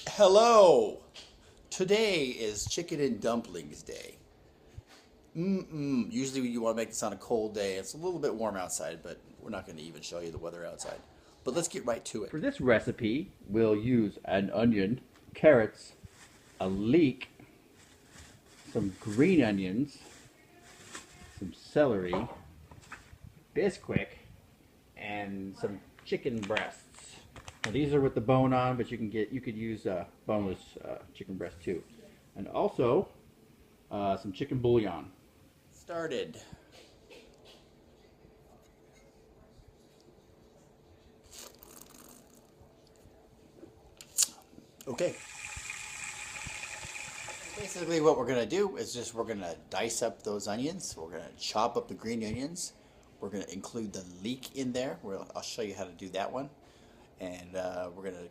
Hello! Today is Chicken and Dumplings Day. Usually you want to make this on a cold day. It's a little bit warm outside, but we're not going to even show you the weather outside. But let's get right to it. For this recipe, we'll use an onion, carrots, a leek, some green onions, some celery, Bisquick, and some chicken breasts. Now these are with the bone on, but you could use boneless chicken breast too, and also some chicken bouillon. Started. Okay. Basically what we're going to do is we're going to dice up those onions. We're going to chop up the green onions. We're going to include the leek in there. I'll show you how to do that one. And we're going to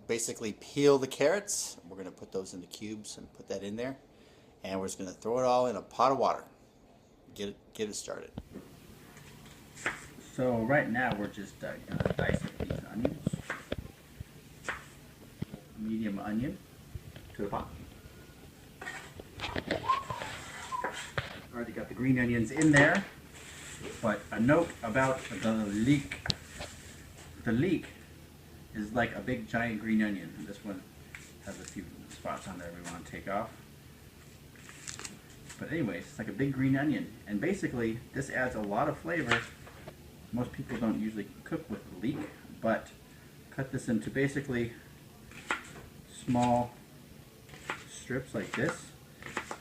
basically peel the carrots. We're going to put those into cubes and put that in there. And we're just going to throw it all in a pot of water. Get it started. So right now we're just going to dice up these onions. Medium onion to the pot. Already got the green onions in there, but a note about the leek. The leek is like a big giant green onion. And this one has a few spots on there we want to take off. But anyways, it's like a big green onion, and basically this adds a lot of flavor. Most people don't usually cook with leek, but cut this into basically small strips like this,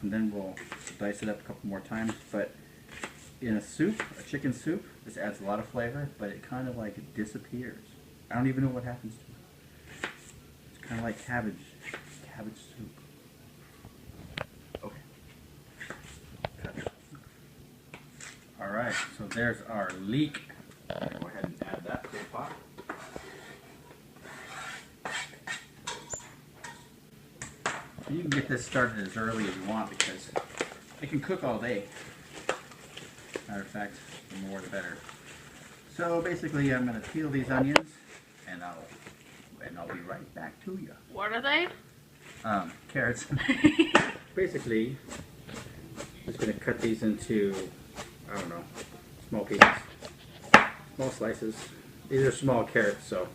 and then we'll dice it up a couple more times. But in a soup, a chicken soup, this adds a lot of flavor, but it kind of like disappears. I don't even know what happens to it. It's kind of like cabbage soup. Okay. Alright, so there's our leek. Go ahead and add that to the pot. You can get this started as early as you want because it can cook all day. Matter of fact, the more the better. So basically I'm going to peel these onions and I'll be right back to you. What are they? Carrots. Basically, just going to cut these into, I don't know, small pieces. Small slices. These are small carrots, so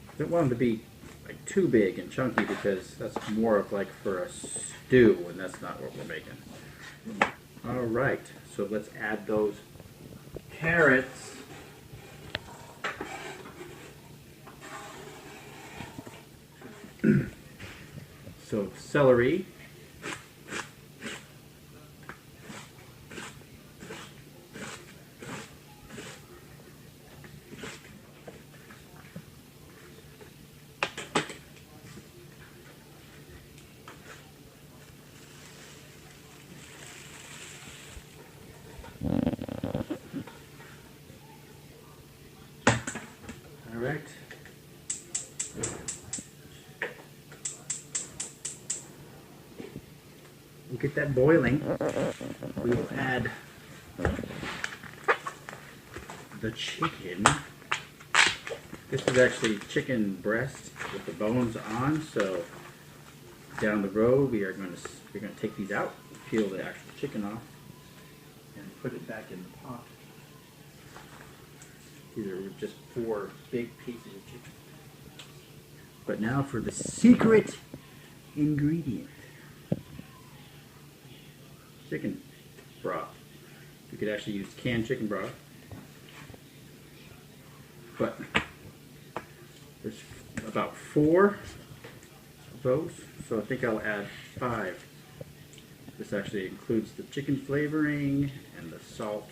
I don't want them to be like too big and chunky because that's more of like for a stew, and that's not what we're making. Alright, so let's add those carrots. So celery. Alright. We'll get that boiling. We will add the chicken. This is actually chicken breast with the bones on, so down the road we're going to take these out, peel the actual chicken off, and put it back in the pot. These are just 4 big pieces of chicken. But now for the secret ingredient. Chicken broth. You could actually use canned chicken broth. But there's about 4 of those, so I think I'll add 5. This actually includes the chicken flavoring and the salt,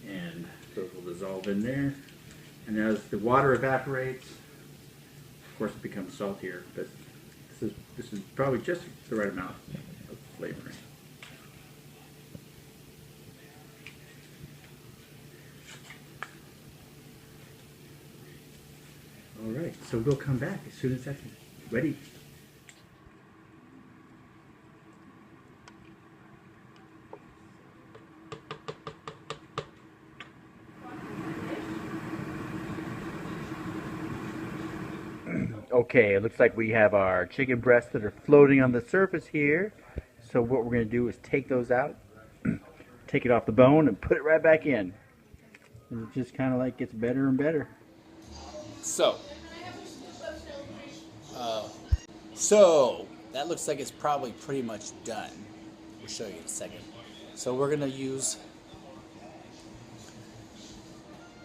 and those will dissolve in there. And as the water evaporates, of course it becomes saltier, but this is probably just the right amount of flavoring. Alright, so we'll come back as soon as that's ready. Okay, it looks like we have our chicken breasts that are floating on the surface here. So what we're going to do is take those out, take it off the bone, and put it right back in. And it just kind of like gets better and better. So, so that looks like it's probably pretty much done. We'll show you in a second. So we're gonna use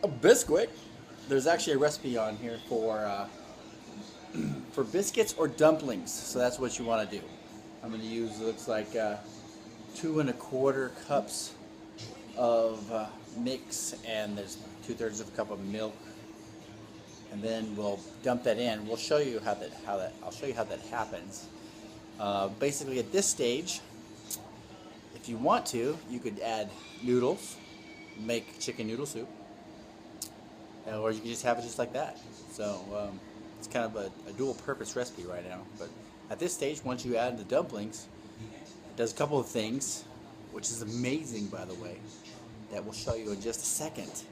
a biscuit. There's actually a recipe on here for biscuits or dumplings. So that's what you want to do. I'm gonna use, looks like 2 1/4 cups of mix, and there's 2/3 of a cup of milk. And then we'll dump that in. We'll show you I'll show you how that happens. Basically, at this stage, if you want to, you could add noodles, make chicken noodle soup, or you can just have it just like that. So it's kind of a dual-purpose recipe right now. But at this stage, once you add the dumplings, it does a couple of things, which is amazing, by the way, that we'll show you in just a second.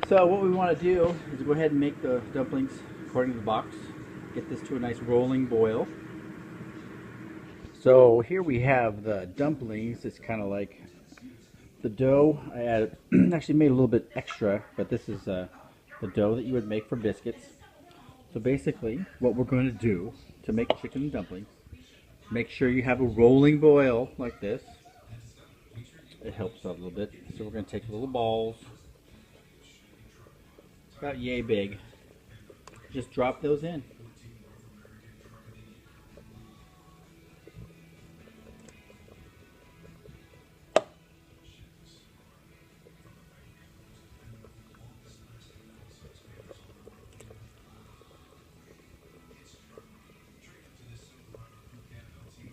So what we want to do is go ahead and make the dumplings according to the box. Get this to a nice rolling boil. So here we have the dumplings. It's kind of like the dough. I added, actually made a little bit extra, but this is the dough that you would make for biscuits. So basically what we're going to do to make chicken dumplings, make sure you have a rolling boil like this. It helps out a little bit. So we're going to take little balls, about yay big. Just drop those in.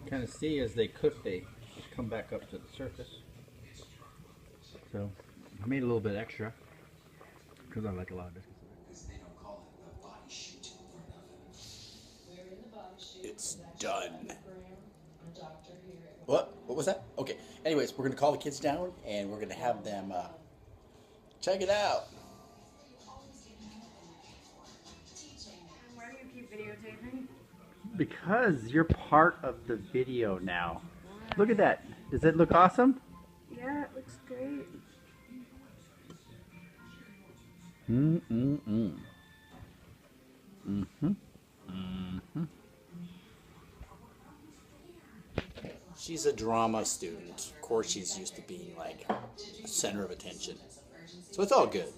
Kind of see as they cook, they come back up to the surface. So I made a little bit extra because I like a lot of biscuits. It's done. What? What was that? Okay. Anyways, we're gonna call the kids down and we're gonna have them check it out. Why do you keep videotaping? Because you're part of the video now. Look at that. Does it look awesome? Yeah, it looks great. She's a drama student. Of course, she's used to being like a center of attention. So it's all good.